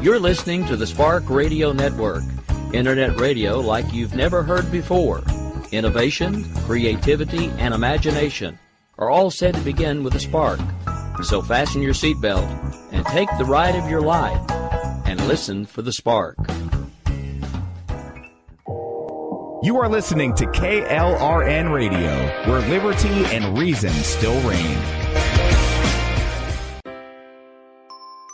You're listening to the Spark Radio Network, Internet radio like you've never heard before. Innovation, creativity, and imagination are all said to begin with a spark. So fasten your seatbelt and take the ride of your life and listen for the spark. You are listening to KLRN Radio, where liberty and reason still reign.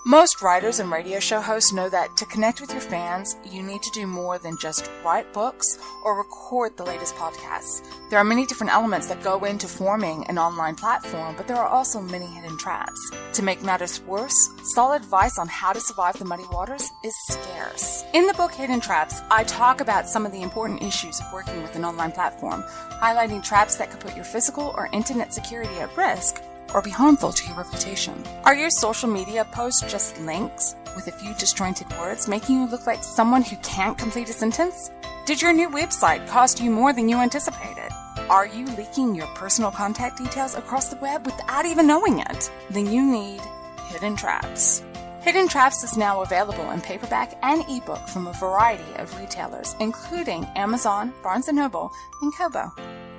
Most writers and radio show hosts know that to connect with your fans, you need to do more than just write books or record the latest podcasts. There are many different elements that go into forming an online platform, but there are also many hidden traps. To make matters worse, solid advice on how to survive the muddy waters is scarce. In the book Hidden Traps, I talk about some of the important issues of working with an online platform, highlighting traps that could put your physical or internet security at risk or be harmful to your reputation. Are your social media posts just links with a few disjointed words, making you look like someone who can't complete a sentence? Did your new website cost you more than you anticipated? Are you leaking your personal contact details across the web without even knowing it? Then you need Hidden Traps. Hidden Traps is now available in paperback and ebook from a variety of retailers, including Amazon, Barnes & Noble, and Kobo.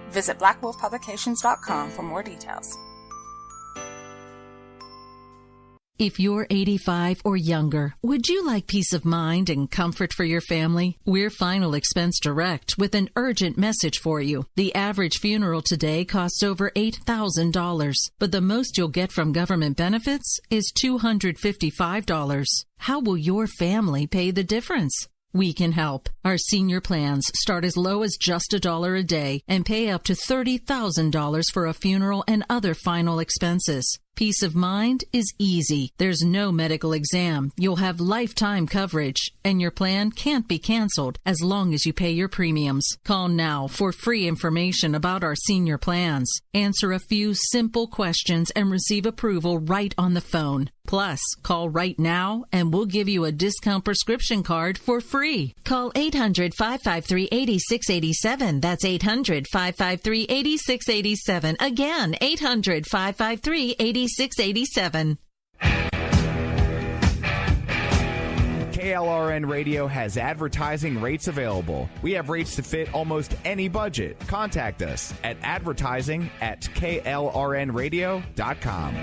Visit blackwolfpublications.com for more details. If you're 85 or younger, would you like peace of mind and comfort for your family? We're Final Expense Direct with an urgent message for you. The average funeral today costs over $8,000, but the most you'll get from government benefits is $255. How will your family pay the difference? We can help. Our senior plans start as low as just $1 a day and pay up to $30,000 for a funeral and other final expenses. Peace of mind is easy. There's no medical exam. You'll have lifetime coverage, and your plan can't be canceled as long as you pay your premiums. Call now for free information about our senior plans. Answer a few simple questions and receive approval right on the phone. Plus, call right now and we'll give you a discount prescription card for free. Call 800-553-8687. That's 800-553-8687. Again, 800-553-8687. 687. KLRN Radio has advertising rates available. We have rates to fit almost any budget. Contact us at advertising@klrnradio.com.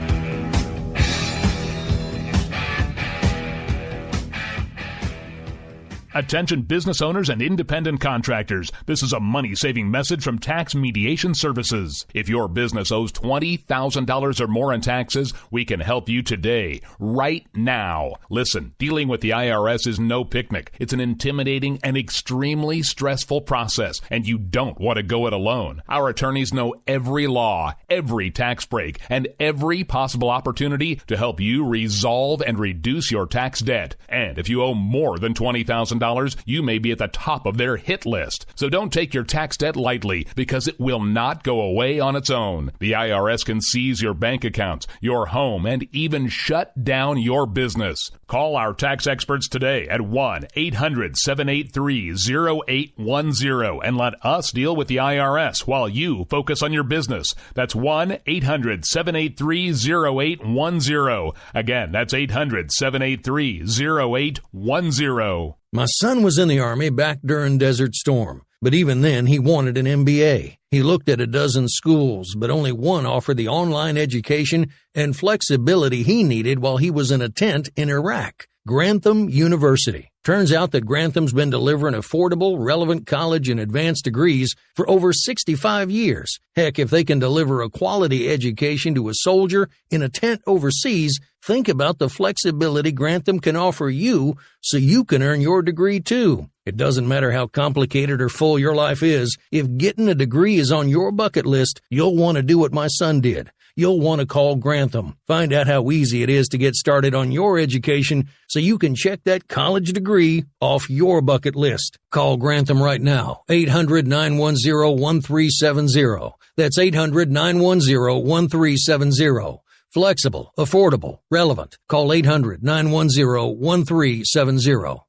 Attention business owners and independent contractors. This is a money-saving message from Tax Mediation Services. If your business owes $20,000 or more in taxes, we can help you today, right now. Listen, dealing with the IRS is no picnic. It's an intimidating and extremely stressful process, and you don't want to go it alone. Our attorneys know every law, every tax break, and every possible opportunity to help you resolve and reduce your tax debt. And if you owe more than $20,000, you may be at the top of their hit list. So don't take your tax debt lightly, because it will not go away on its own. The IRS can seize your bank accounts, your home, and even shut down your business. Call our tax experts today at 1-800-783-0810 and let us deal with the IRS while you focus on your business. That's 1-800-783-0810. Again, that's 800-783-0810. My son was in the Army back during Desert Storm, but even then he wanted an MBA. He looked at a dozen schools, but only one offered the online education and flexibility he needed while he was in a tent in Iraq, Grantham University. Turns out that Grantham's been delivering affordable, relevant college and advanced degrees for over 65 years. Heck, if they can deliver a quality education to a soldier in a tent overseas, think about the flexibility Grantham can offer you so you can earn your degree too. It doesn't matter how complicated or full your life is. If getting a degree is on your bucket list, you'll want to do what my son did. You'll want to call Grantham. Find out how easy it is to get started on your education so you can check that college degree off your bucket list. Call Grantham right now, 800-910-1370. That's 800-910-1370. Flexible, affordable, relevant. Call 800-910-1370.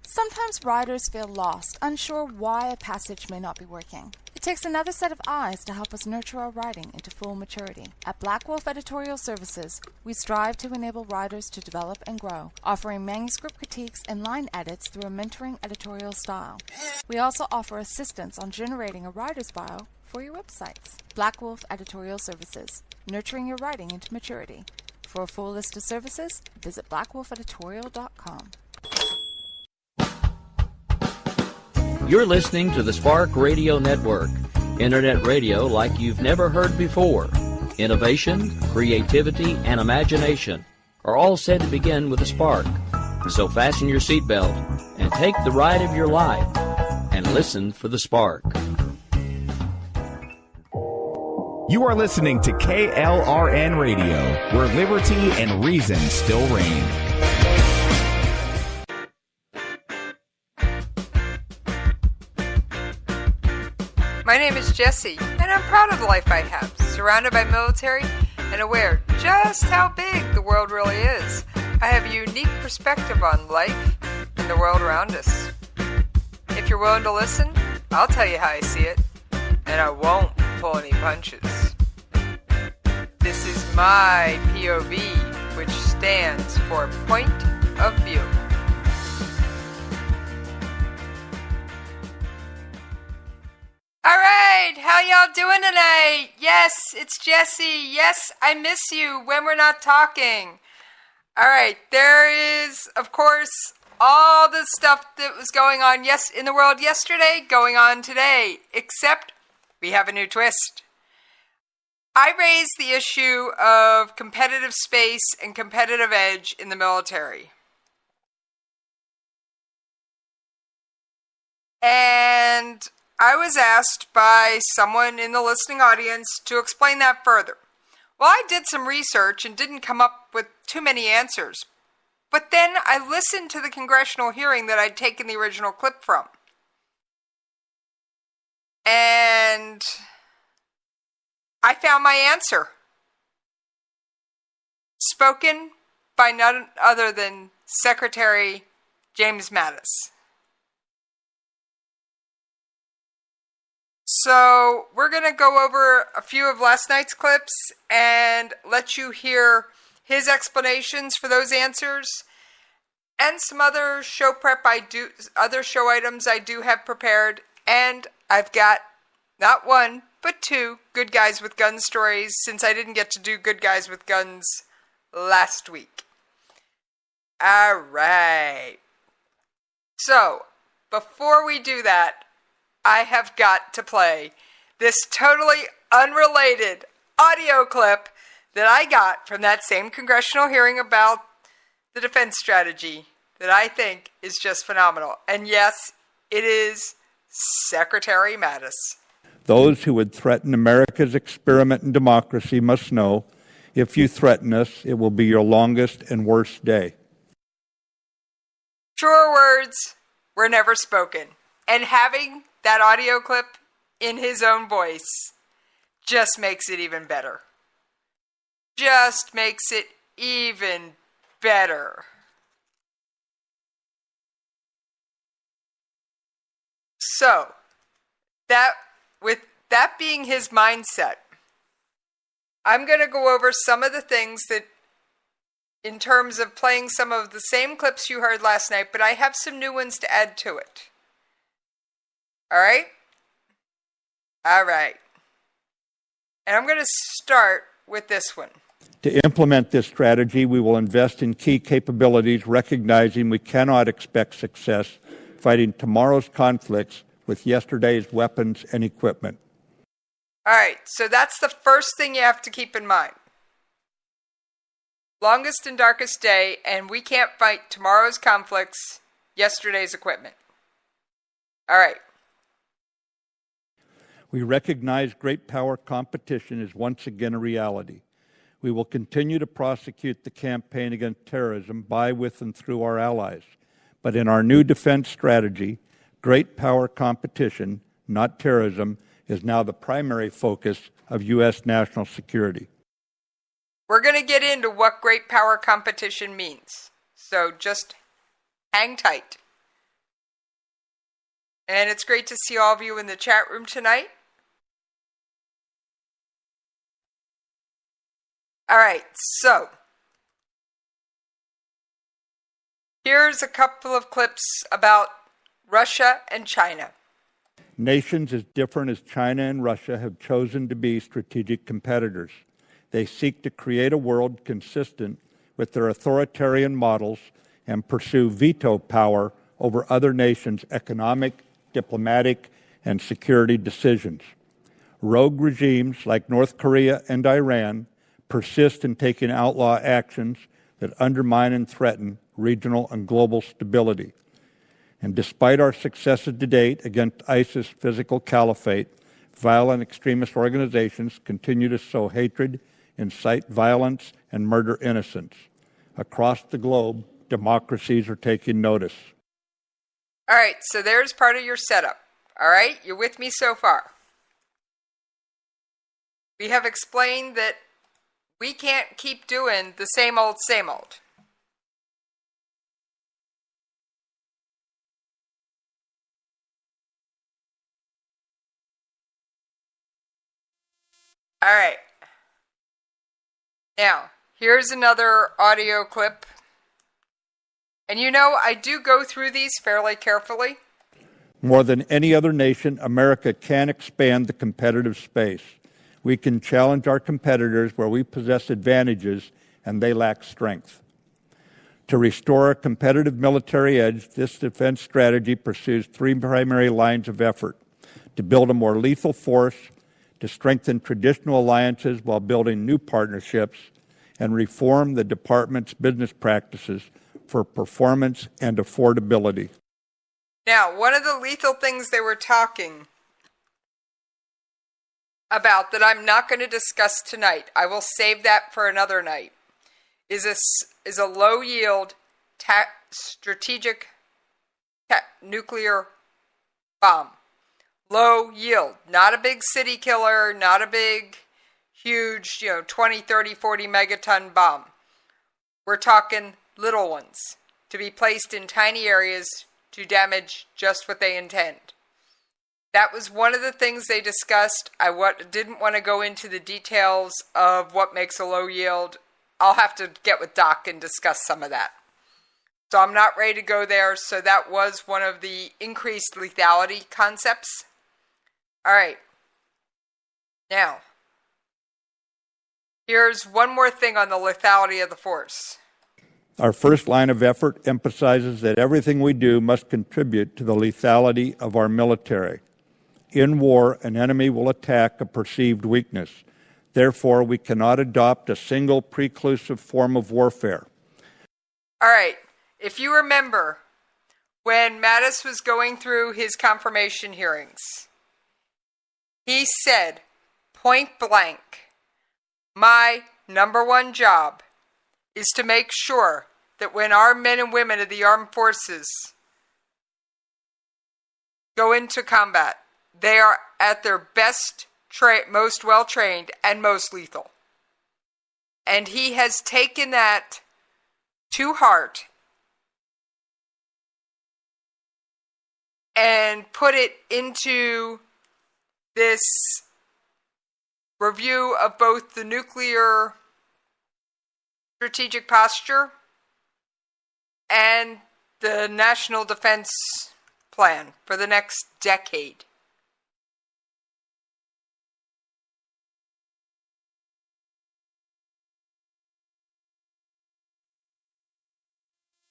Sometimes writers feel lost, unsure why a passage may not be working. It takes another set of eyes to help us nurture our writing into full maturity. At Black Wolf Editorial Services, we strive to enable writers to develop and grow, offering manuscript critiques and line edits through a mentoring editorial style. We also offer assistance on generating a writer's bio for your websites. Black Wolf Editorial Services, nurturing your writing into maturity. For a full list of services, visit blackwolfeditorial.com. You're listening to the Spark Radio Network, Internet radio like you've never heard before. Innovation, creativity, and imagination are all said to begin with a spark. So fasten your seatbelt and take the ride of your life and listen for the spark. You are listening to KLRN Radio, where liberty and reason still reign. My name is Jessie, and I'm proud of the life I have, surrounded by military and aware just how big the world really is. I have a unique perspective on life and the world around us. If you're willing to listen, I'll tell you how I see it, and I won't pull any punches. This is my POV, which stands for Point of View. Alright, how y'all doing tonight? Yes, it's Jessie. Yes, I miss you when we're not talking. Alright, there is, of course, all the stuff that was going on in the world yesterday, going on today, except we have a new twist. I raised the issue of competitive space and competitive edge in the military. And I was asked by someone in the listening audience to explain that further. Well, I did some research and didn't come up with too many answers. But then I listened to the congressional hearing that I'd taken the original clip from. And I found my answer. Spoken by none other than Secretary James Mattis. So we're going to go over a few of last night's clips and let you hear his explanations for those answers and some other show other show items I do have prepared. And I've got not one, but two Good Guys with Guns stories, since I didn't get to do Good Guys with Guns last week. All right. So, before we do that, I have got to play this totally unrelated audio clip that I got from that same congressional hearing about the defense strategy that I think is just phenomenal. And yes, it is Secretary Mattis. Those who would threaten America's experiment in democracy must know, if you threaten us, it will be your longest and worst day. Truer words were never spoken. And having that audio clip in his own voice just makes it even better. Just makes it even better. So, with that being his mindset, I'm going to go over some of the things that, in terms of playing some of the same clips you heard last night, but I have some new ones to add to it. All right? All right. And I'm going to start with this one. To implement this strategy, we will invest in key capabilities, recognizing we cannot expect success fighting tomorrow's conflicts with yesterday's weapons and equipment. All right, so that's the first thing you have to keep in mind. Longest and darkest day, and we can't fight tomorrow's conflicts, yesterday's equipment. All right. We recognize great power competition is once again a reality. We will continue to prosecute the campaign against terrorism by, with, and through our allies. But in our new defense strategy, great power competition, not terrorism, is now the primary focus of U.S. national security. We're going to get into what great power competition means. So just hang tight. And it's great to see all of you in the chat room tonight. All right, so here's a couple of clips about Russia and China. Nations as different as China and Russia have chosen to be strategic competitors. They seek to create a world consistent with their authoritarian models and pursue veto power over other nations' economic, diplomatic, and security decisions. Rogue regimes like North Korea and Iran persist in taking outlaw actions that undermine and threaten regional and global stability. And despite our successes to date against ISIS physical caliphate, violent extremist organizations continue to sow hatred, incite violence, and murder innocents. Across the globe, democracies are taking notice. All right, so there's part of your setup. All right, you're with me so far. We have explained that we can't keep doing the same old, same old. All right. Now, here's another audio clip. And you know, I do go through these fairly carefully. More than any other nation, America can expand the competitive space. We can challenge our competitors where we possess advantages and they lack strength. To restore a competitive military edge, this defense strategy pursues three primary lines of effort: to build a more lethal force, to strengthen traditional alliances while building new partnerships, and reform the department's business practices for performance and affordability. Now, one of the lethal things they were talking about that I'm not going to discuss tonight, I will save that for another night, is a low-yield strategic nuclear bomb. Low yield, not a big city killer, not a big, huge, 20, 30, 40 megaton bomb. We're talking little ones to be placed in tiny areas to damage just what they intend. That was one of the things they discussed. I didn't want to go into the details of what makes a low yield. I'll have to get with Doc and discuss some of that. So I'm not ready to go there. So that was one of the increased lethality concepts. All right. Now, here's one more thing on the lethality of the force. Our first line of effort emphasizes that everything we do must contribute to the lethality of our military. In war, an enemy will attack a perceived weakness. Therefore, we cannot adopt a single preclusive form of warfare. All right. If you remember, when Mattis was going through his confirmation hearings, he said, point blank, my number one job is to make sure that when our men and women of the armed forces go into combat, they are at their best, most well-trained, and most lethal. And he has taken that to heart and put it into this review of both the nuclear strategic posture and the national defense plan for the next decade.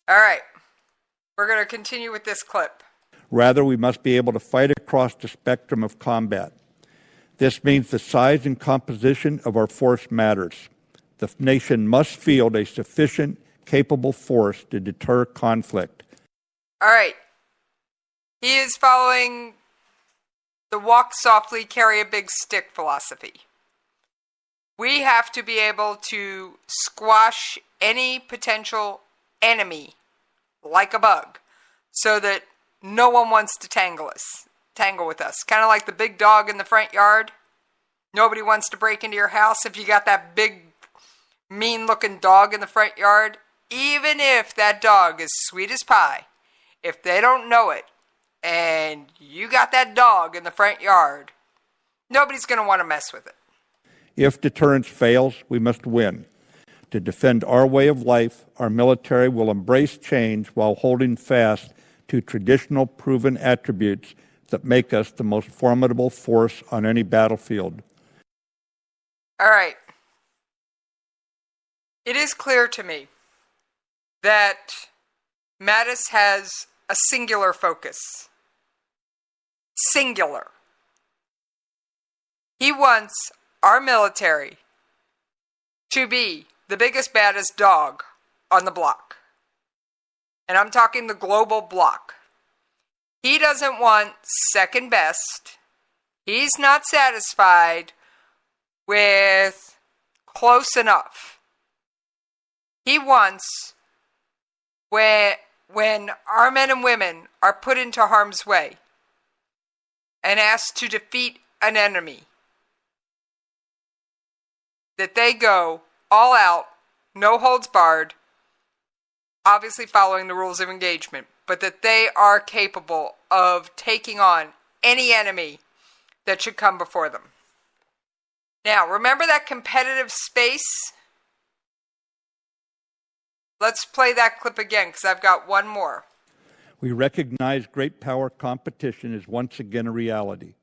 All right, we're going to continue with this clip. Rather, we must be able to fight across the spectrum of combat. This means the size and composition of our force matters. The nation must field a sufficient, capable force to deter conflict. All right. He is following the walk softly, carry a big stick philosophy. We have to be able to squash any potential enemy like a bug so that no one wants to tangle with us. Kind of like the big dog in the front yard. Nobody wants to break into your house if you got that big, mean-looking dog in the front yard. Even if that dog is sweet as pie, if they don't know it, and you got that dog in the front yard, nobody's going to want to mess with it. If deterrence fails, we must win. To defend our way of life, our military will embrace change while holding fast to traditional proven attributes that make us the most formidable force on any battlefield. All right. It is clear to me that Mattis has a singular focus. Singular. He wants our military to be the biggest, baddest dog on the block. And I'm talking the global block. He doesn't want second best. He's not satisfied with close enough. He wants when our men and women are put into harm's way and asked to defeat an enemy, that they go all out, no holds barred, obviously following the rules of engagement, but that they are capable of taking on any enemy that should come before them. Now, remember that competitive space? Let's play that clip again, because I've got one more. We recognize great power competition is once again a reality.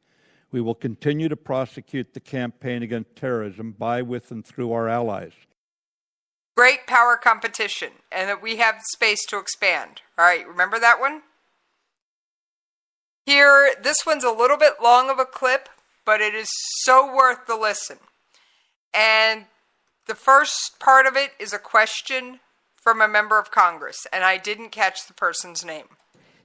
We will continue to prosecute the campaign against terrorism by, with, and through our allies. Great power competition, and that we have space to expand. All right, remember that one? Here, this one's a little bit long of a clip, but it is so worth the listen. And the first part of it is a question from a member of Congress, and I didn't catch the person's name.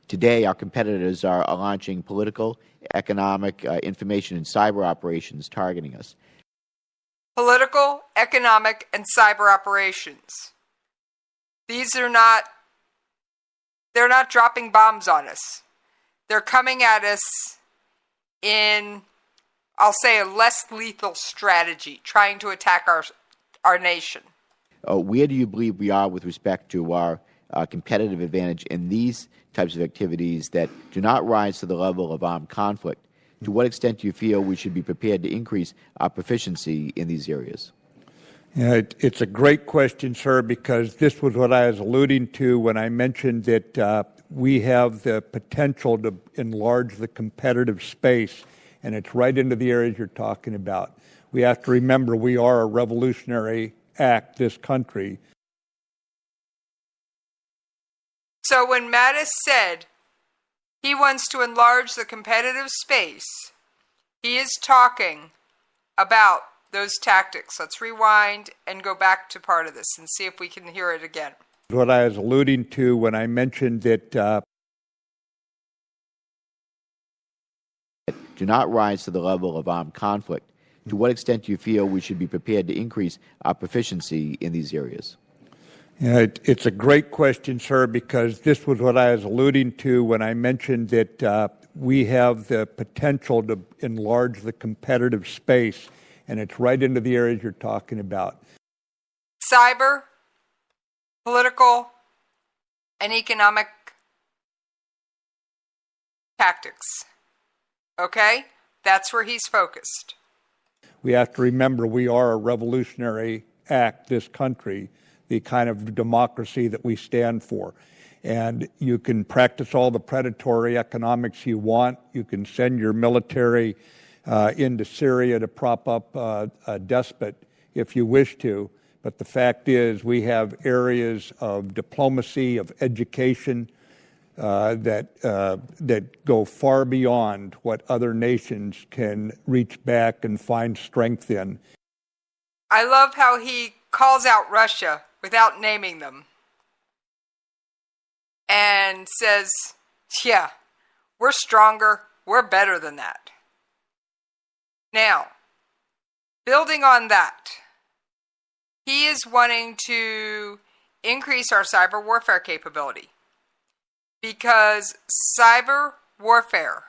Today, our competitors are launching political, economic, information, and cyber operations targeting us. Political, economic, and cyber operations. These are not, they're not dropping bombs on us. They're coming at us in, I'll say, a less lethal strategy, trying to attack our nation. Where do you believe we are with respect to our competitive advantage in these types of activities that do not rise to the level of armed conflict? To what extent do you feel we should be prepared to increase our proficiency in these areas? Yeah, it's a great question, sir, because this was what I was alluding to when I mentioned that we have the potential to enlarge the competitive space, and it's right into the areas you're talking about. We have to remember we are a revolutionary act, this country. So when Mattis said he wants to enlarge the competitive space, he is talking about those tactics. Let's rewind and go back to part of this and see if we can hear it again. What I was alluding to when I mentioned that do not rise to the level of armed conflict. To what extent do you feel we should be prepared to increase our proficiency in these areas? Yeah, it's a great question, sir, because this was what I was alluding to when I mentioned that we have the potential to enlarge the competitive space, and it's right into the areas you're talking about. Cyber, political, and economic tactics. Okay? That's where he's focused. We have to remember we are a revolutionary act, this country, the kind of democracy that we stand for. And you can practice all the predatory economics you want. You can send your military into Syria to prop up a despot if you wish to. But the fact is we have areas of diplomacy, of education, that go far beyond what other nations can reach back and find strength in. I love how he calls out Russia without naming them and says, yeah, we're stronger, we're better than that. Now, building on that, he is wanting to increase our cyber warfare capability. Because cyber warfare,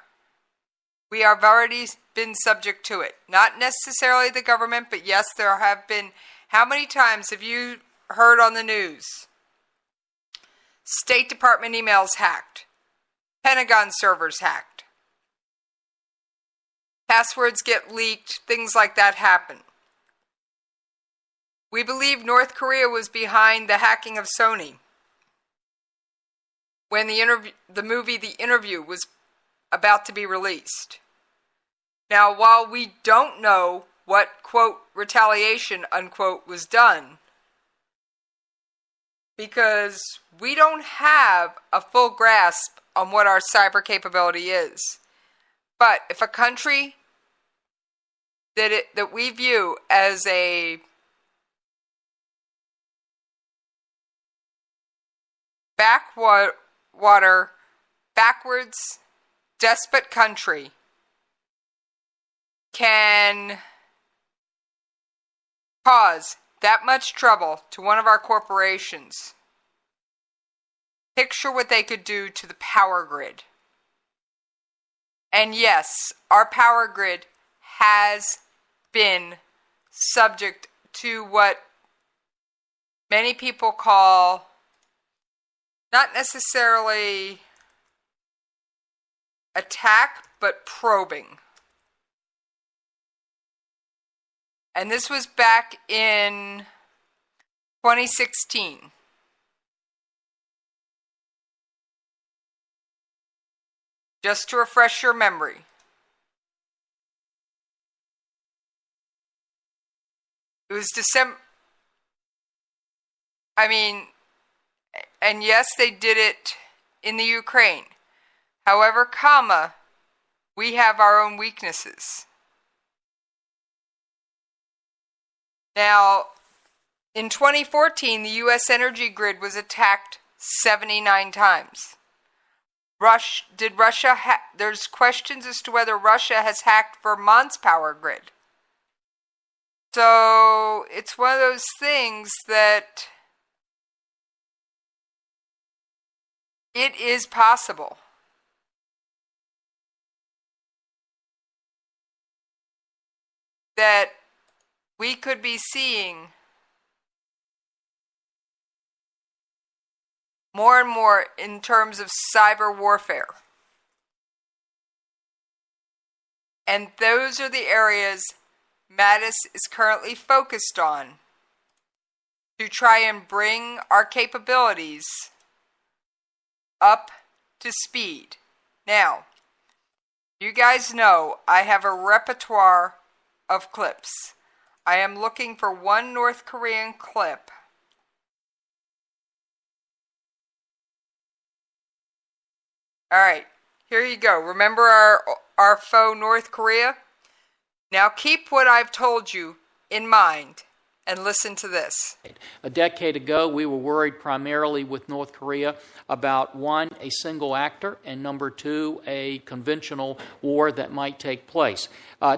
we have already been subject to it. Not necessarily the government, but yes, there have been. How many times have you heard on the news? State Department emails hacked. Pentagon servers hacked. Passwords get leaked. Things like that happen. We believe North Korea was behind the hacking of Sony when the movie The Interview was about to be released. Now, while we don't know what, quote, retaliation, unquote, was done, because we don't have a full grasp on what our cyber capability is. But if a country that we view as a backwards, despot country can cause that much trouble to one of our corporations, picture what they could do to the power grid. And yes, our power grid has been subject to what many people call not necessarily attack, but probing. And this was back in 2016. Just to refresh your memory. It was December. And yes, they did it in the Ukraine. However, we have our own weaknesses. Now, in 2014, the U.S. energy grid was attacked 79 times. There's questions as to whether Russia has hacked Vermont's power grid. So, it's one of those things that it is possible. That we could be seeing more and more in terms of cyber warfare. And those are the areas Mattis is currently focused on to try and bring our capabilities up to speed. Now, you guys know I have a repertoire of clips. I am looking for one North Korean clip. Alright, here you go. Remember our foe North Korea? Now keep what I've told you in mind and listen to this. A decade ago, we were worried primarily with North Korea about, one, a single actor, and number two, a conventional war that might take place.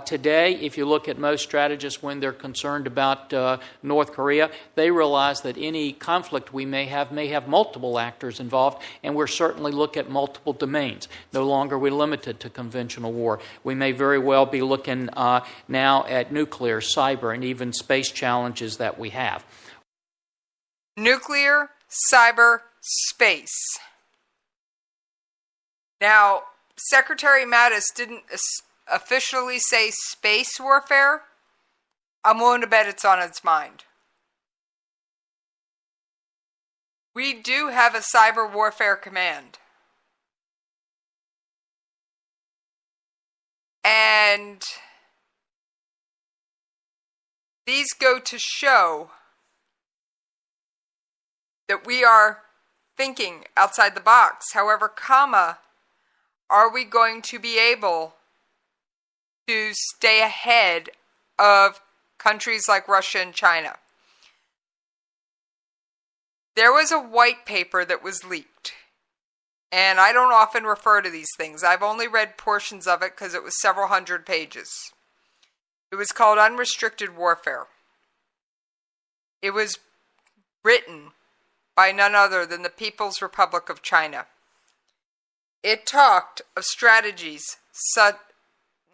Today, if you look at most strategists when they're concerned about North Korea, they realize that any conflict we may have multiple actors involved, and we're certainly look at multiple domains. No longer are we limited to conventional war. We may very well be looking now at nuclear, cyber, and even space challenges that we have. Nuclear, cyber, space. Now, Secretary Mattis didn't officially say space warfare. I'm willing to bet it's on its mind. We do have a cyber warfare command. And these go to show that we are thinking outside the box. However, are we going to be able to stay ahead of countries like Russia and China? There was a white paper that was leaked, and I don't often refer to these things. I've only read portions of it because it was several hundred pages. It was called Unrestricted Warfare. It was written by none other than the People's Republic of China. It talked of strategies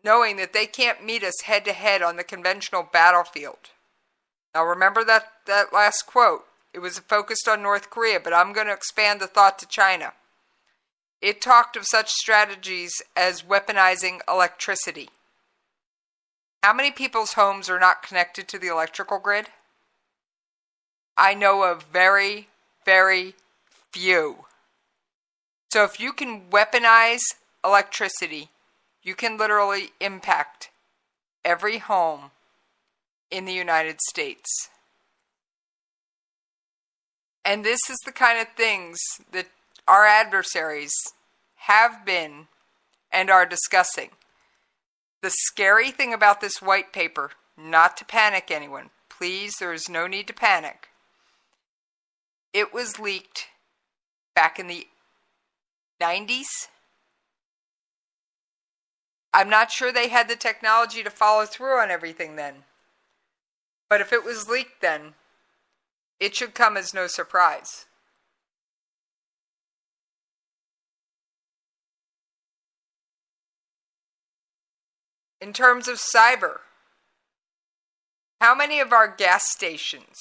knowing that they can't meet us head-to-head on the conventional battlefield. Now remember that last quote. It was focused on North Korea, but I'm going to expand the thought to China. It talked of such strategies as weaponizing electricity. How many people's homes are not connected to the electrical grid? I know of very, very few. So if you can weaponize electricity, you can literally impact every home in the United States. And this is the kind of things that our adversaries have been and are discussing. The scary thing about this white paper, not to panic anyone, please, there is no need to panic. It was leaked back in the 90s. I'm not sure they had the technology to follow through on everything then. But if it was leaked then, it should come as no surprise. In terms of cyber, how many of our gas stations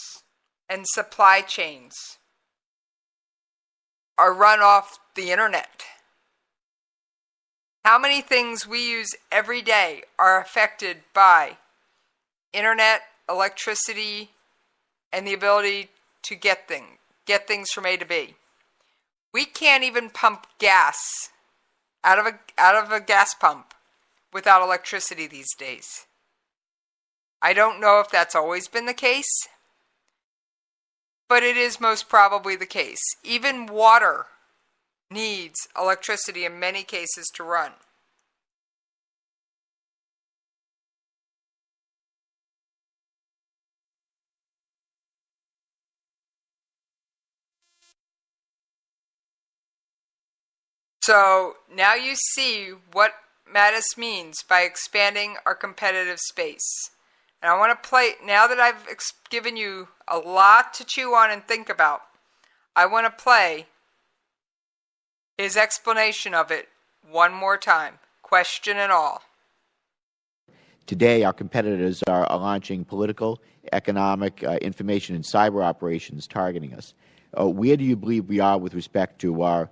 and supply chains are run off the internet? How many things we use every day are affected by internet, electricity, and the ability to get things from A to B? We can't even pump gas out of a gas pump without electricity these days. I don't know if that's always been the case, but it is most probably the case. Even water needs electricity in many cases to run. So now you see what Mattis means by expanding our competitive space. And I want to play, now that I've given you a lot to chew on and think about, I want to play his explanation of it one more time, question and all. Today, our competitors are launching political, economic, information, and cyber operations targeting us. Where do you believe we are with respect to our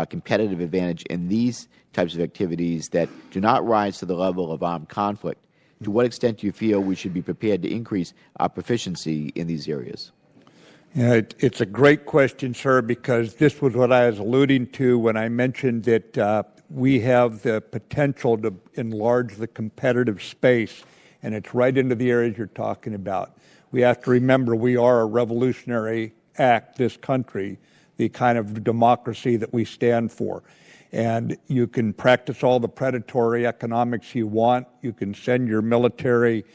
competitive advantage in these types of activities that do not rise to the level of armed conflict? To what extent do you feel we should be prepared to increase our proficiency in these areas? Yeah, it's a great question, sir, because this was what I was alluding to when I mentioned that we have the potential to enlarge the competitive space, and it's right into the areas you're talking about. We have to remember we are a revolutionary act, this country, the kind of democracy that we stand for. And you can practice all the predatory economics you want. You can send your military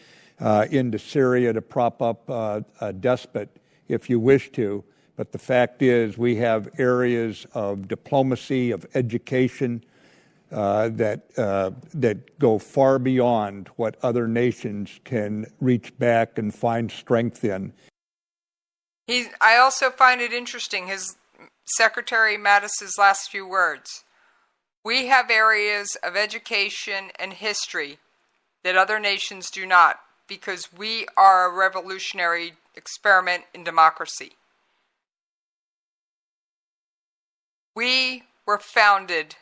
into Syria to prop up a despot if you wish to. But the fact is we have areas of diplomacy, of education that go far beyond what other nations can reach back and find strength in. I also find it interesting, his Secretary Mattis's last few words. We have areas of education and history that other nations do not, because we are a revolutionary experiment in democracy. We were founded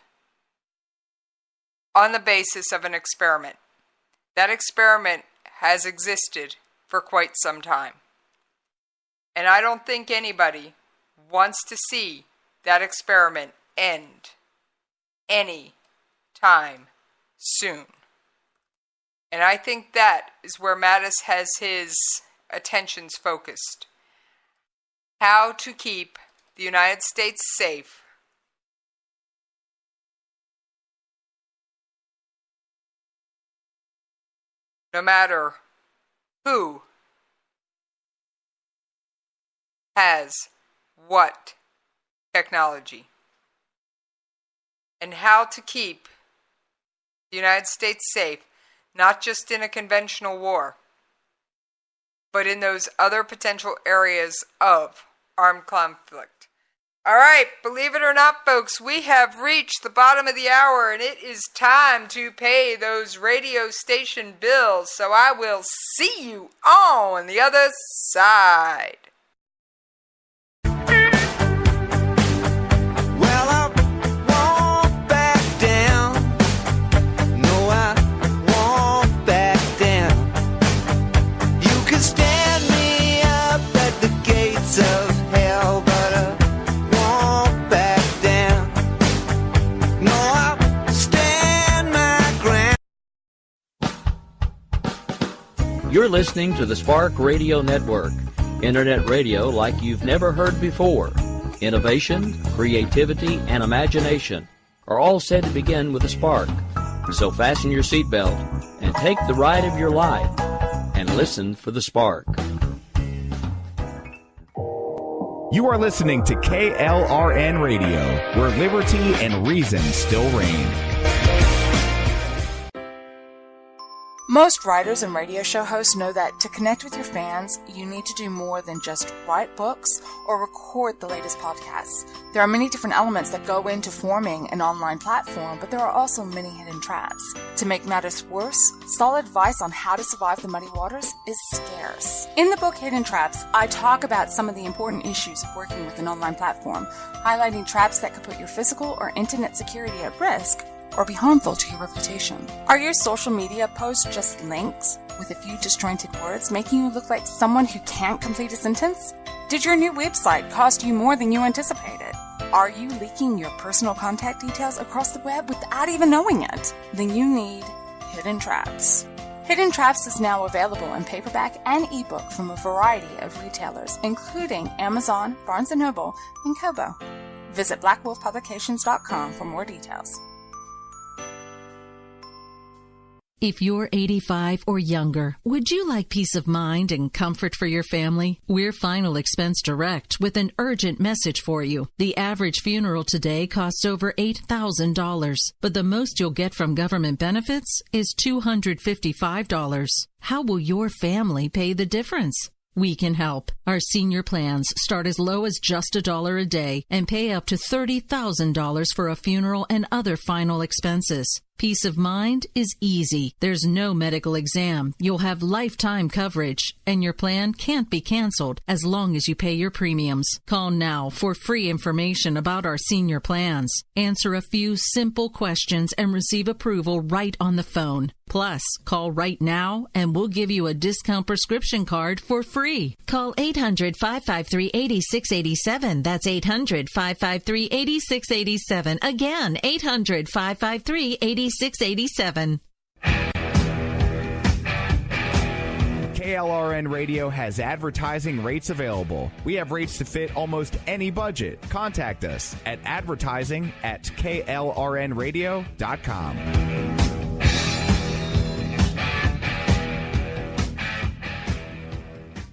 on the basis of an experiment. That experiment has existed for quite some time. And I don't think anybody wants to see that experiment end any time soon. And I think that is where Mattis has his attentions focused. How to keep the United States safe no matter who has what technology, and how to keep the United States safe, not just in a conventional war, but in those other potential areas of armed conflict. All right, believe it or not, folks, we have reached the bottom of the hour, and it is time to pay those radio station bills, so I will see you on the other side. Of You're listening to the Spark Radio Network, Internet radio like you've never heard before. Innovation, creativity, and imagination are all said to begin with a spark. So fasten your seatbelt and take the ride of your life and listen for the spark. You are listening to KLRN Radio, where liberty and reason still reign. Most writers and radio show hosts know that to connect with your fans, you need to do more than just write books or record the latest podcasts. There are many different elements that go into forming an online platform, but there are also many hidden traps. To make matters worse, solid advice on how to survive the muddy waters is scarce. In the book Hidden Traps, I talk about some of the important issues of working with an online platform, highlighting traps that could put your physical or internet security at risk or be harmful to your reputation. Are your social media posts just links with a few disjointed words, making you look like someone who can't complete a sentence? Did your new website cost you more than you anticipated? Are you leaking your personal contact details across the web without even knowing it? Then you need Hidden Traps. Hidden Traps is now available in paperback and ebook from a variety of retailers, including Amazon, Barnes & Noble, and Kobo. Visit blackwolfpublications.com for more details. If you're 85 or younger, would you like peace of mind and comfort for your family? We're Final Expense Direct with an urgent message for you. The average funeral today costs over $8,000, but the most you'll get from government benefits is $255. How will your family pay the difference? We can help. Our senior plans start as low as just $1 a day and pay up to $30,000 for a funeral and other final expenses. Peace of mind is easy. There's no medical exam. You'll have lifetime coverage, and your plan can't be canceled as long as you pay your premiums. Call now for free information about our senior plans. Answer a few simple questions and receive approval right on the phone. Plus, call right now and we'll give you a discount prescription card for free. Call 800-553-8687. That's 800-553-8687. Again, 800-553-8687. 687. KLRN Radio has advertising rates available. We have rates to fit almost any budget. Contact us at advertising@klrnradio.com.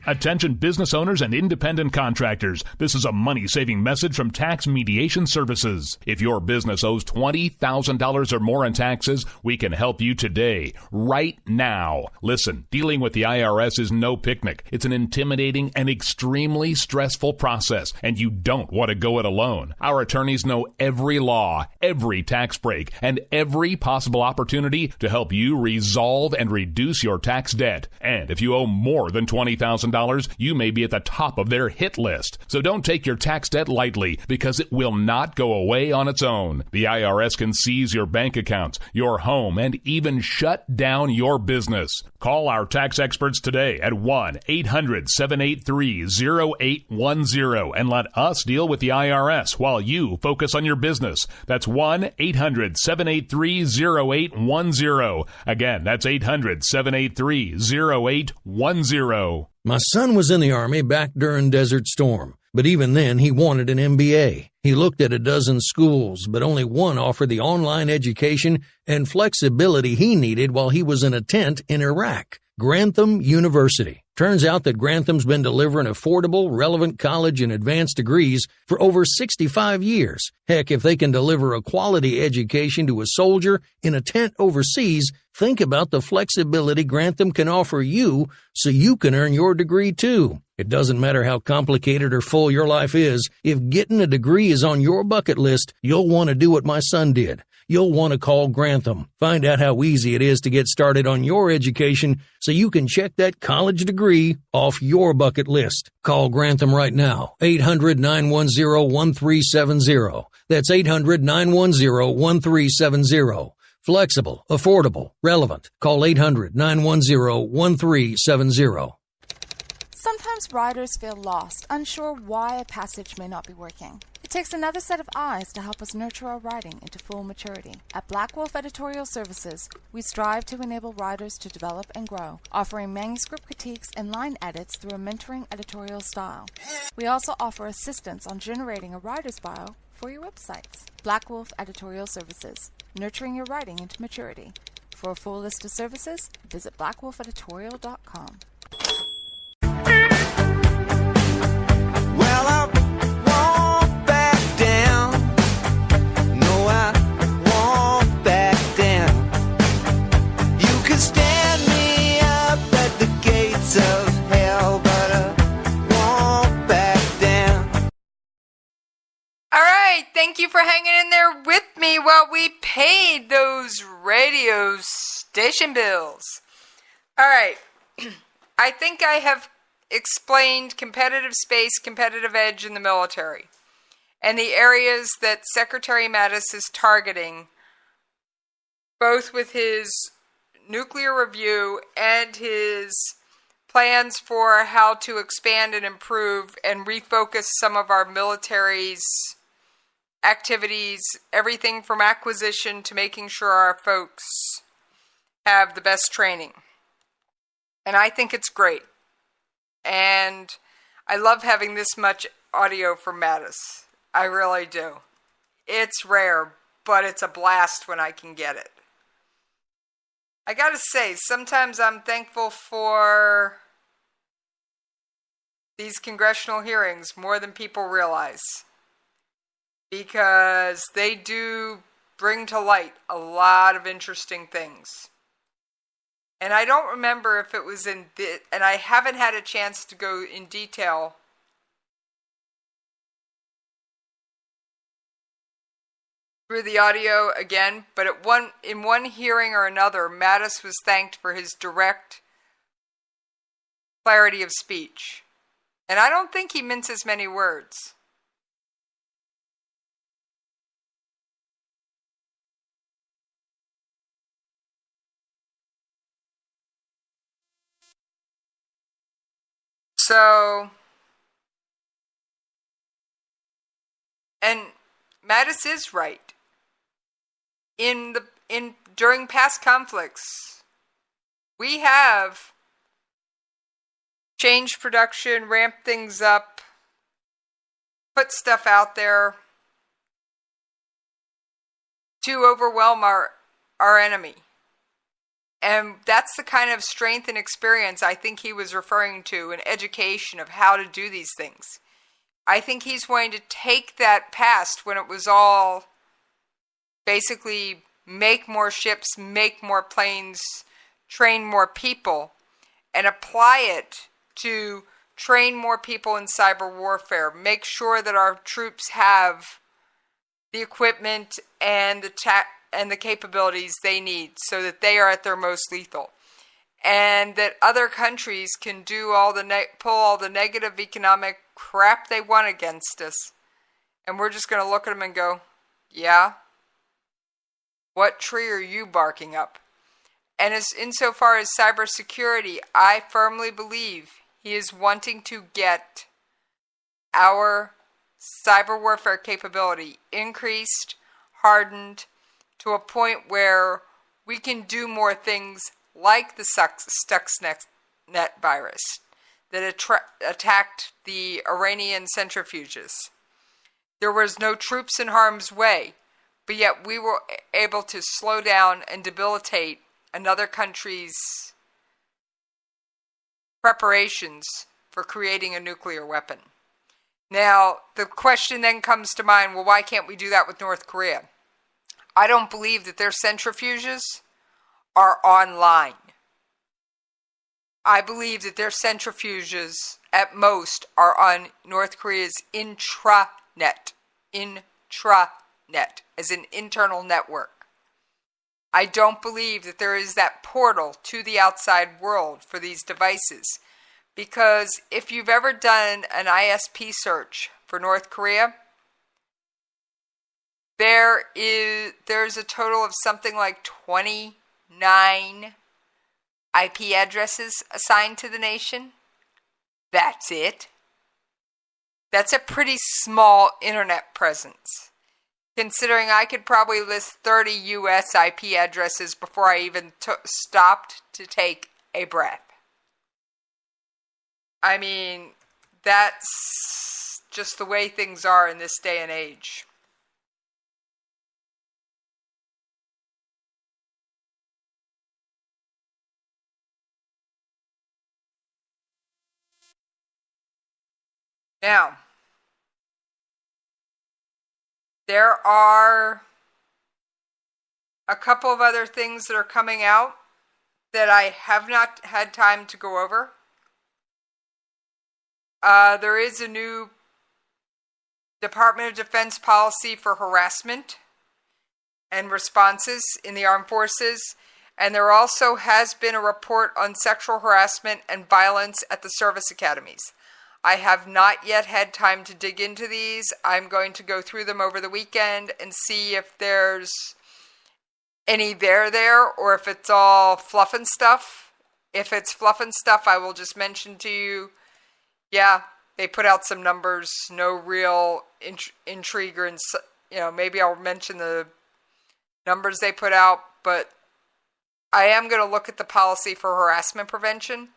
Attention business owners and independent contractors. This is a money-saving message from Tax Mediation Services. If your business owes $20,000 or more in taxes, we can help you today, right now. Listen, dealing with the IRS is no picnic. It's an intimidating and extremely stressful process, and you don't want to go it alone. Our attorneys know every law, every tax break, and every possible opportunity to help you resolve and reduce your tax debt. And if you owe more than $20,000, you may be at the top of their hit list. So don't take your tax debt lightly, because it will not go away on its own. The IRS can seize your bank accounts, your home, and even shut down your business. Call our tax experts today at 1-800-783-0810 and let us deal with the IRS while you focus on your business. That's 1-800-783-0810. Again, that's 800-783-0810. My son was in the Army back during Desert Storm, but even then he wanted an MBA. He looked at a dozen schools, but only one offered the online education and flexibility he needed while he was in a tent in Iraq. Grantham University. Turns out that Grantham's been delivering affordable, relevant college and advanced degrees for over 65 years. Heck, if they can deliver a quality education to a soldier in a tent overseas, think about the flexibility Grantham can offer you so you can earn your degree too. It doesn't matter how complicated or full your life is. If getting a degree is on your bucket list, you'll want to do what my son did. You'll want to call Grantham. Find out how easy it is to get started on your education so you can check that college degree off your bucket list. Call Grantham right now, 800-910-1370. That's 800-910-1370. Flexible, affordable, relevant. Call 800-910-1370. Sometimes writers feel lost, unsure why a passage may not be working. It takes another set of eyes to help us nurture our writing into full maturity. At Black Wolf Editorial Services, we strive to enable writers to develop and grow, offering manuscript critiques and line edits through a mentoring editorial style. We also offer assistance on generating a writer's bio for your websites. Black Wolf Editorial Services, nurturing your writing into maturity. For a full list of services, visit blackwolfeditorial.com. Well, I won't back down. No, I won't back down. You can stand me up at the gates of hell, but I won't back down. All right, thank you for hanging in there with me while we paid those radio station bills. All right, I think I have explained competitive space, competitive edge in the military, and the areas that Secretary Mattis is targeting, both with his nuclear review and his plans for how to expand and improve and refocus some of our military's activities, everything from acquisition to making sure our folks have the best training. And I think it's great. And I love having this much audio from Mattis. I really do. It's rare, but it's a blast when I can get it. I gotta say, sometimes I'm thankful for these congressional hearings more than people realize, because they do bring to light a lot of interesting things. And I don't remember if it was and I haven't had a chance to go in detail through the audio again, but in one hearing or another, Mattis was thanked for his direct clarity of speech. And I don't think he minces many words. So, and Mattis is right. During past conflicts, we have changed production, ramped things up, put stuff out there to overwhelm our enemy. And that's the kind of strength and experience I think he was referring to in education of how to do these things. I think he's going to take that past when it was all basically make more ships, make more planes, train more people, and apply it to train more people in cyber warfare, make sure that our troops have the equipment and the capabilities they need so that they are at their most lethal, and that other countries can do pull all the negative economic crap they want against us, and we're just going to look at them and go, yeah, what tree are you barking up? And insofar as cybersecurity, I firmly believe he is wanting to get our cyber warfare capability increased, hardened, to a point where we can do more things like the Stuxnet virus that attacked the Iranian centrifuges. There was no troops in harm's way, but yet we were able to slow down and debilitate another country's preparations for creating a nuclear weapon. Now, the question then comes to mind, well, why can't we do that with North Korea? I don't believe that their centrifuges are online. I believe that their centrifuges, at most, are on North Korea's intranet, as an internal network. I don't believe that there is that portal to the outside world for these devices, because if you've ever done an ISP search for North Korea, there's a total of something like 29 IP addresses assigned to the nation. That's it. That's a pretty small internet presence, considering I could probably list 30 US IP addresses before I even stopped to take a breath. I mean, that's just the way things are in this day and age. Now, there are a couple of other things that are coming out that I have not had time to go over. There is a new Department of Defense policy for harassment and responses in the armed forces, and there also has been a report on sexual harassment and violence at the service academies. I have not yet had time to dig into these. I'm going to go through them over the weekend and see if there's any there, or if it's all fluff and stuff. If it's fluff and stuff, I will just mention to you, yeah, they put out some numbers, no real intrigue, or maybe I'll mention the numbers they put out, but I am going to look at the policy for harassment prevention,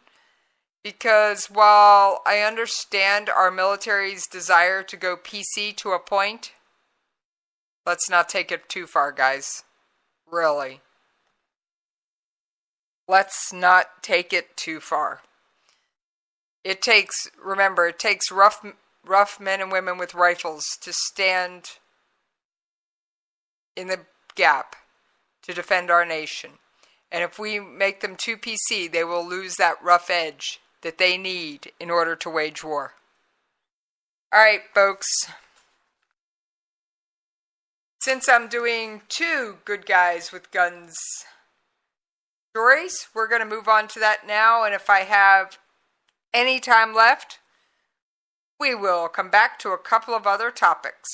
because while I understand our military's desire to go PC to a point, let's not take it too far, guys. Really. Let's not take it too far. It takes rough men and women with rifles to stand in the gap to defend our nation. And if we make them too PC, they will lose that rough edge that they need in order to wage war. All right, folks. Since I'm doing 2 good guys with guns stories, we're going to move on to that now. And if I have any time left, we will come back to a couple of other topics.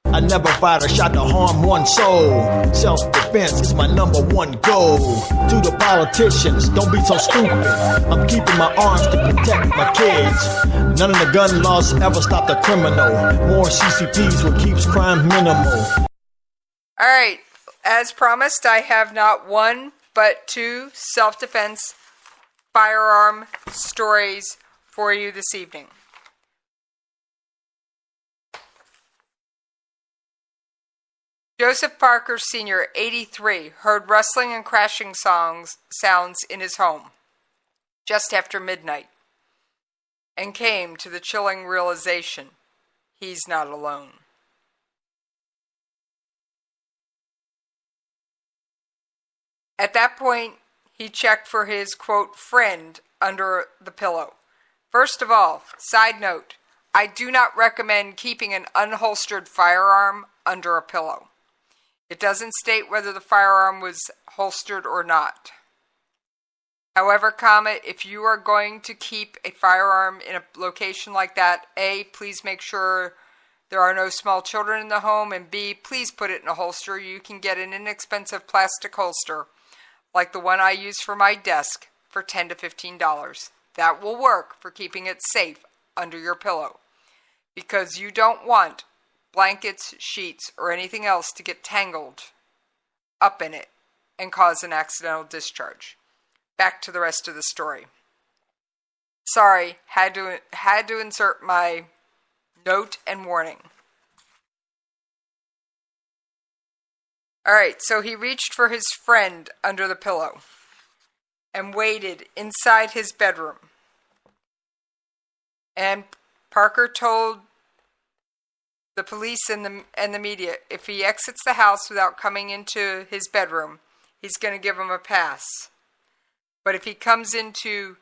I never fired a shot to harm one soul. Self-defense is my #1 goal. To the politicians, don't be so stupid. I'm keeping my arms to protect my kids. None of the gun laws ever stop the criminal. More CCPs will keep crime minimal. All right, as promised, I have not 1 but 2 self-defense firearm stories for you this evening. Joseph Parker Sr., 83, heard rustling and crashing sounds in his home just after midnight and came to the chilling realization he's not alone. At that point, he checked for his, quote, friend under the pillow. First of all, side note, I do not recommend keeping an unholstered firearm under a pillow. It doesn't state whether the firearm was holstered or not. However, if you are going to keep a firearm in a location like that, A, please make sure there are no small children in the home, and B, please put it in a holster. You can get an inexpensive plastic holster, like the one I use for my desk, for $10 to $15. That will work for keeping it safe under your pillow, because you don't want blankets, sheets, or anything else to get tangled up in it and cause an accidental discharge. Back to the rest of the story. Sorry, had to insert my note and warning. All right, so he reached for his friend under the pillow and waited inside his bedroom. And Parker told the police and the media, if he exits the house without coming into his bedroom, he's going to give him a pass. But if he comes into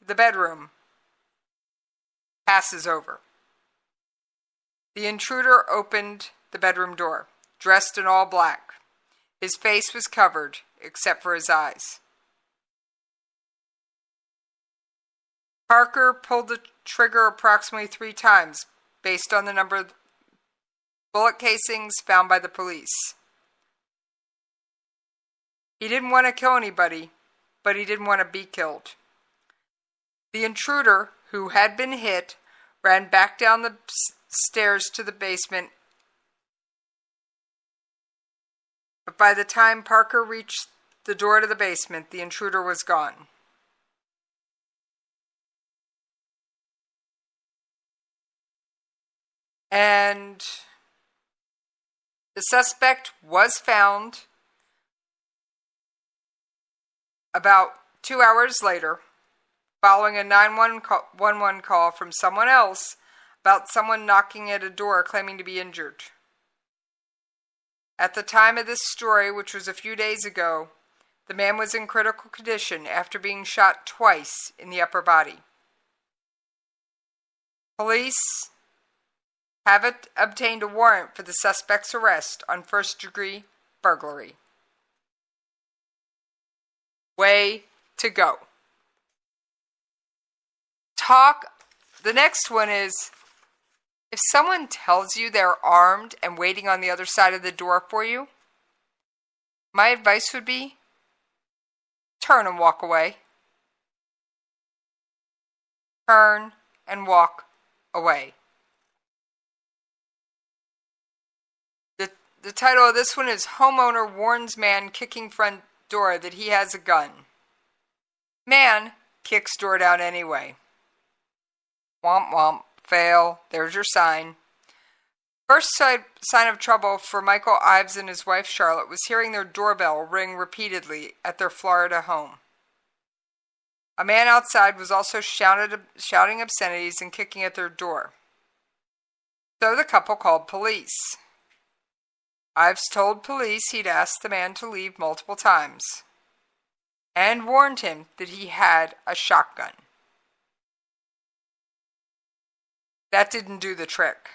the bedroom, pass is over. The intruder opened the bedroom door, dressed in all black. His face was covered, except for his eyes. Parker pulled the trigger approximately 3 times, based on the number of bullet casings found by the police. He didn't want to kill anybody, but he didn't want to be killed. The intruder, who had been hit, ran back down the stairs to the basement. But by the time Parker reached the door to the basement, the intruder was gone. And the suspect was found about 2 hours later, following a 911 call from someone else about someone knocking at a door claiming to be injured. At the time of this story, which was a few days ago, the man was in critical condition after being shot twice in the upper body. Police have obtained a warrant for the suspect's arrest on first-degree burglary. Way to go. The next one is, if someone tells you they're armed and waiting on the other side of the door for you, my advice would be, turn and walk away. Turn and walk away. The title of this one is Homeowner Warns Man Kicking Front Door That He Has a Gun. Man kicks door down anyway. Womp womp. Fail. There's your sign. First sign of trouble for Michael Ives and his wife Charlotte was hearing their doorbell ring repeatedly at their Florida home. A man outside was also shouting obscenities and kicking at their door. So the couple called police. Ives told police he'd asked the man to leave multiple times and warned him that he had a shotgun. That didn't do the trick.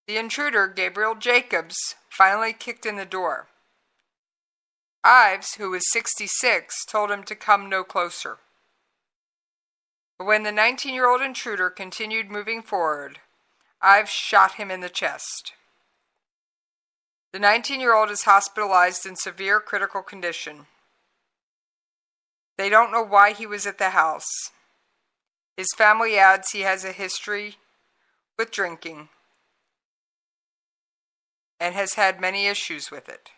The intruder, Gabriel Jacobs, finally kicked in the door. Ives, who was 66, told him to come no closer. But when the 19-year-old intruder continued moving forward, Ives shot him in the chest. The 19-year-old is hospitalized in severe critical condition. They don't know why he was at the house. His family adds he has a history with drinking and has had many issues with it.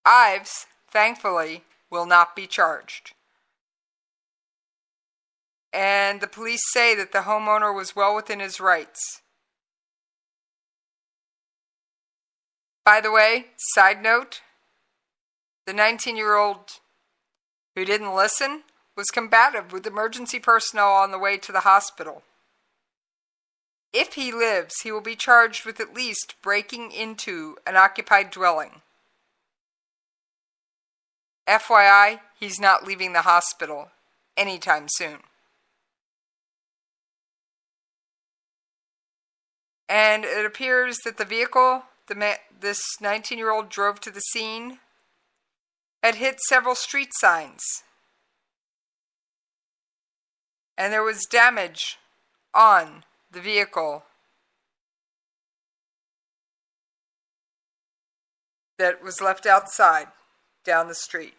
Ives, thankfully, will not be charged. And the police say that the homeowner was well within his rights. By the way, side note, the 19-year-old who didn't listen was combative with emergency personnel on the way to the hospital. If he lives, he will be charged with at least breaking into an occupied dwelling. FYI, he's not leaving the hospital anytime soon. And it appears that the vehicle this 19-year-old drove to the scene had hit several street signs. And there was damage on the vehicle that was left outside down the street.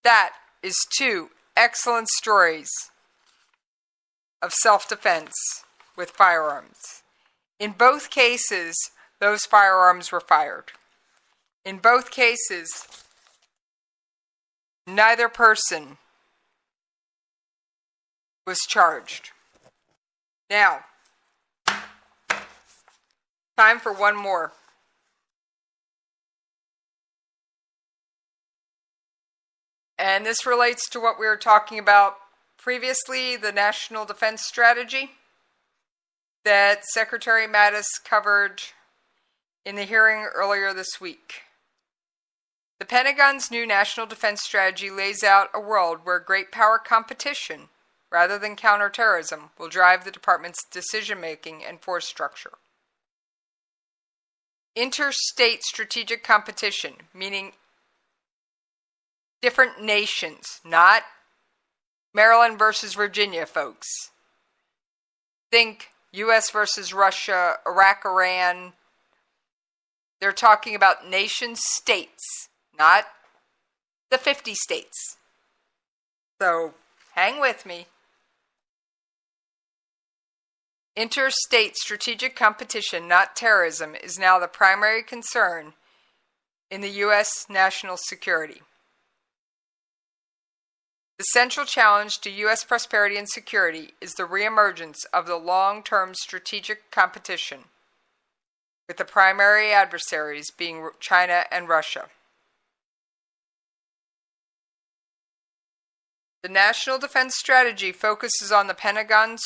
That is two excellent stories of self-defense with firearms. In both cases, those firearms were fired. In both cases, neither person was charged. Now, time for one more. And this relates to what we were talking about previously, the National Defense Strategy that Secretary Mattis covered in the hearing earlier this week. The Pentagon's new National Defense Strategy lays out a world where great power competition, rather than counterterrorism, will drive the department's decision-making and force structure. Interstate strategic competition, meaning different nations, not Maryland versus Virginia, folks. Think U.S. versus Russia, Iraq, Iran. They're talking about nation states, not the 50 states. So hang with me. Interstate strategic competition, not terrorism, is now the primary concern in the U.S. national security. The central challenge to U.S. prosperity and security is the reemergence of the long-term strategic competition, with the primary adversaries being China and Russia. The National Defense Strategy focuses on the Pentagon's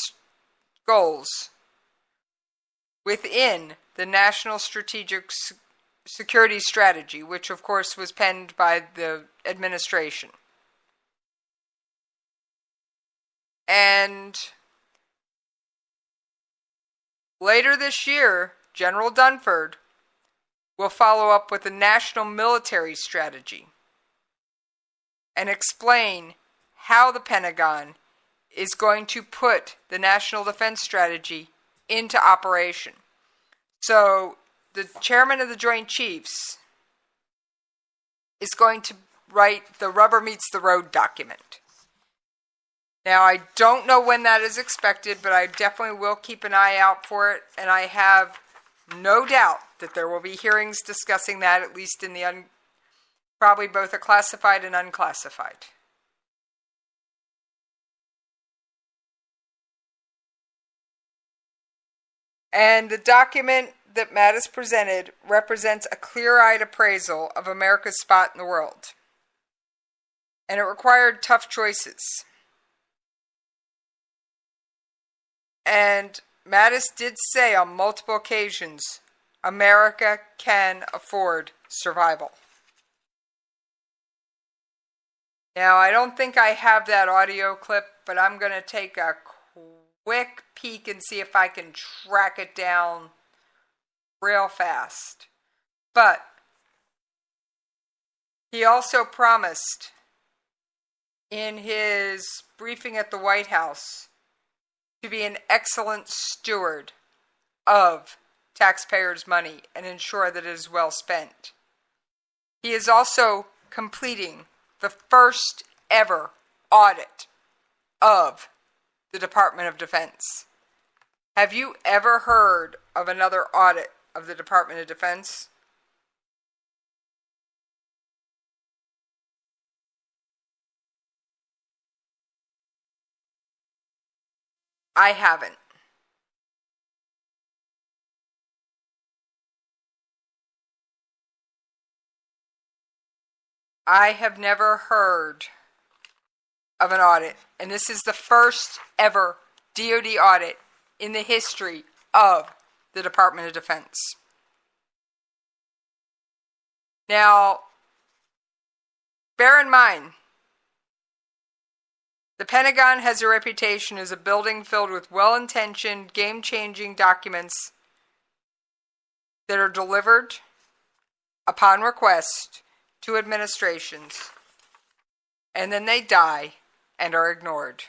goals within the National Strategic Security Strategy, which of course was penned by the administration. And later this year, General Dunford will follow up with a national military strategy and explain how the Pentagon is going to put the National Defense Strategy into operation. So the chairman of the Joint Chiefs is going to write the rubber meets the road document. Now, I don't know when that is expected, but I definitely will keep an eye out for it, and I have no doubt that there will be hearings discussing that, at least in the probably both a classified and unclassified. And the document that Matt has presented represents a clear-eyed appraisal of America's spot in the world. And it required tough choices. And Mattis did say on multiple occasions, America can afford survival. Now, I don't think I have that audio clip, but I'm going to take a quick peek and see if I can track it down real fast. But he also promised in his briefing at the White House to be an excellent steward of taxpayers' money and ensure that it is well spent. He is also completing the first ever audit of the Department of Defense. Have you ever heard of another audit of the Department of Defense? I haven't. I have never heard of an audit, and this is the first ever DoD audit in the history of the Department of Defense. Now, bear in mind, the Pentagon has a reputation as a building filled with well-intentioned, game-changing documents that are delivered upon request to administrations, and then they die and are ignored.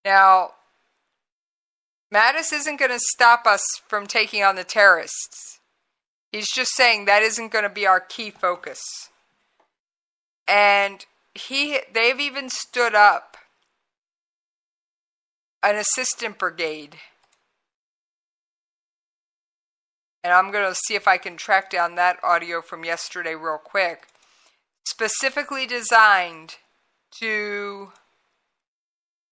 Now, Mattis isn't going to stop us from taking on the terrorists. He's just saying that isn't going to be our key focus. And they've even stood up an assistant brigade. And I'm going to see if I can track down that audio from yesterday real quick. Specifically designed to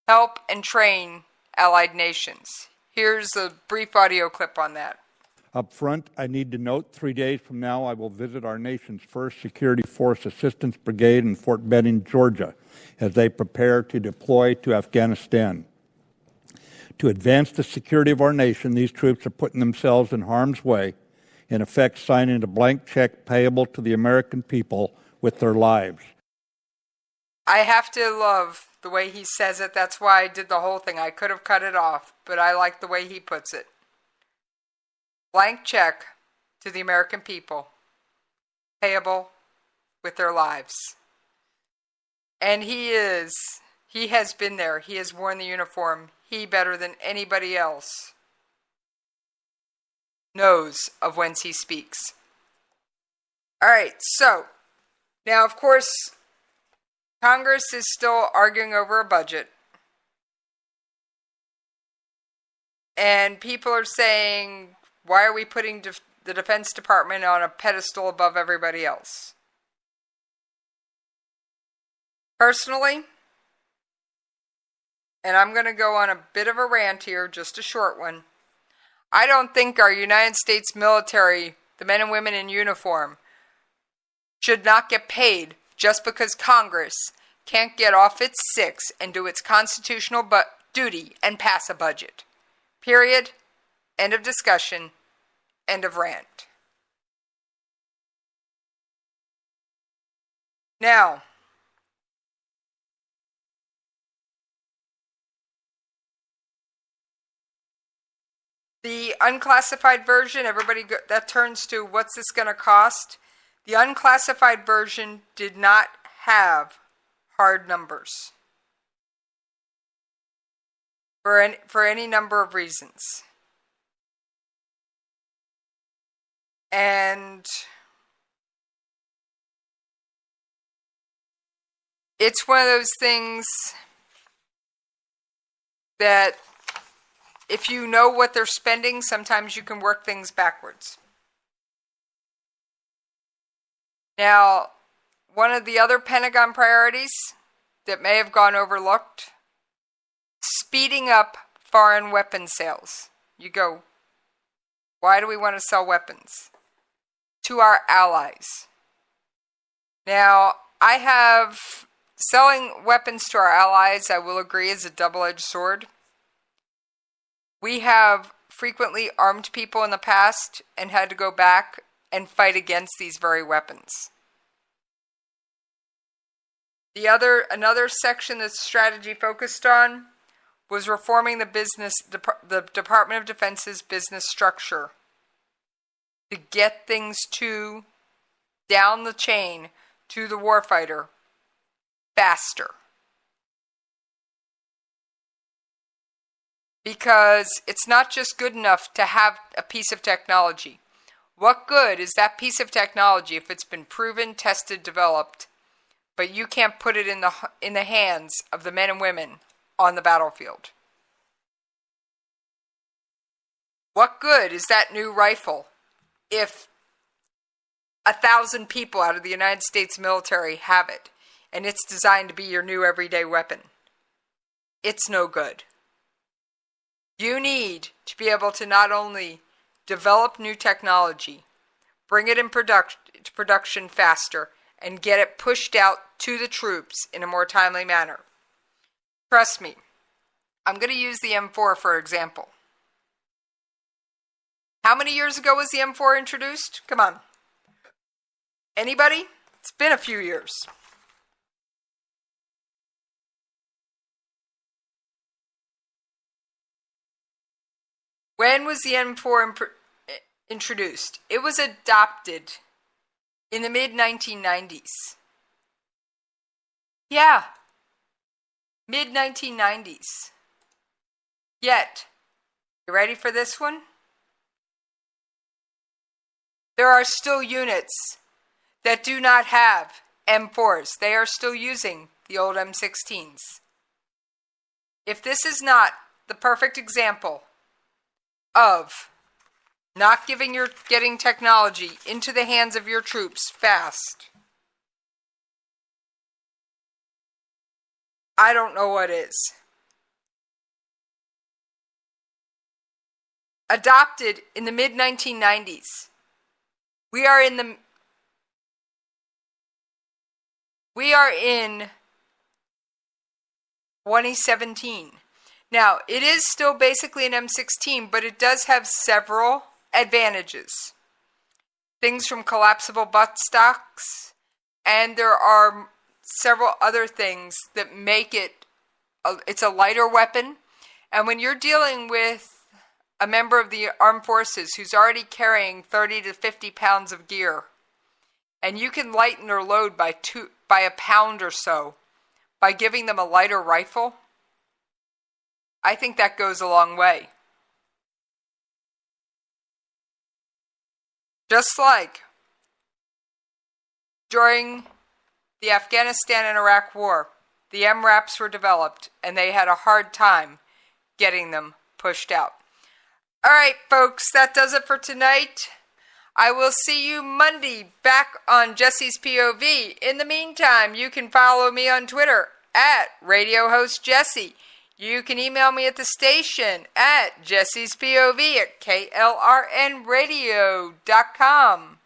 help and train allied nations. Here's a brief audio clip on that. Up front, I need to note 3 days from now I will visit our nation's 1st Security Force Assistance Brigade in Fort Benning, Georgia, as they prepare to deploy to Afghanistan. To advance the security of our nation, these troops are putting themselves in harm's way, in effect signing a blank check payable to the American people with their lives. I have to love the way he says it. That's why I did the whole thing. I could have cut it off, but I like the way he puts it. Blank check to the American people, payable with their lives. And he has been there. He has worn the uniform. He, better than anybody else, knows of whence he speaks. All right, so Now, of course, Congress is still arguing over a budget. And people are saying, why are we putting the Defense Department on a pedestal above everybody else? Personally, and I'm going to go on a bit of a rant here, just a short one, I don't think our United States military, the men and women in uniform, should not get paid just because Congress can't get off its six and do its constitutional duty and pass a budget. Period. End of discussion. End of rant. Now, the unclassified version, that turns to what's this going to cost? The unclassified version did not have hard numbers for any number of reasons. And it's one of those things that if you know what they're spending, sometimes you can work things backwards. Now, one of the other Pentagon priorities that may have gone overlooked, speeding up foreign weapon sales. You go, why do we want to sell weapons? To our allies. Now, selling weapons to our allies, I will agree, is a double-edged sword. We have frequently armed people in the past and had to go back and fight against these very weapons. Another section that strategy focused on was reforming the Department of Defense's business structure to get things down the chain to the warfighter faster. Because it's not just good enough to have a piece of technology. What good is that piece of technology if it's been proven, tested, developed, but you can't put it in the hands of the men and women on the battlefield? What good is that new rifle if 1,000 people out of the United States military have it and it's designed to be your new everyday weapon? It's no good. You need to be able to not only develop new technology, bring it in production faster, and get it pushed out to the troops in a more timely manner. Trust me, I'm going to use the M4 for example. How many years ago was the M4 introduced? Come on. Anybody? It's been a few years. When was the M4 introduced? It was adopted in the mid-1990s. Yeah, mid-1990s. Yet, you ready for this one? There are still units that do not have M4s. They are still using the old M16s. If this is not the perfect example of not getting technology into the hands of your troops fast, I don't know what is. Adopted in the mid-1990s. We are in 2017. Now, it is still basically an M16, but it does have several advantages. Things from collapsible buttstocks, and there are several other things that make it's a lighter weapon. And when you're dealing with a member of the armed forces who's already carrying 30 to 50 pounds of gear, and you can lighten their load by a pound or so by giving them a lighter rifle, I think that goes a long way. Just like during the Afghanistan and Iraq War. The MRAPs were developed, and they had a hard time getting them pushed out. All right, folks, that does it for tonight. I will see you Monday back on Jesse's POV. In the meantime, you can follow me on Twitter at Radio Host Jesse. You can email me at the station at jessespov@klrnradio.com.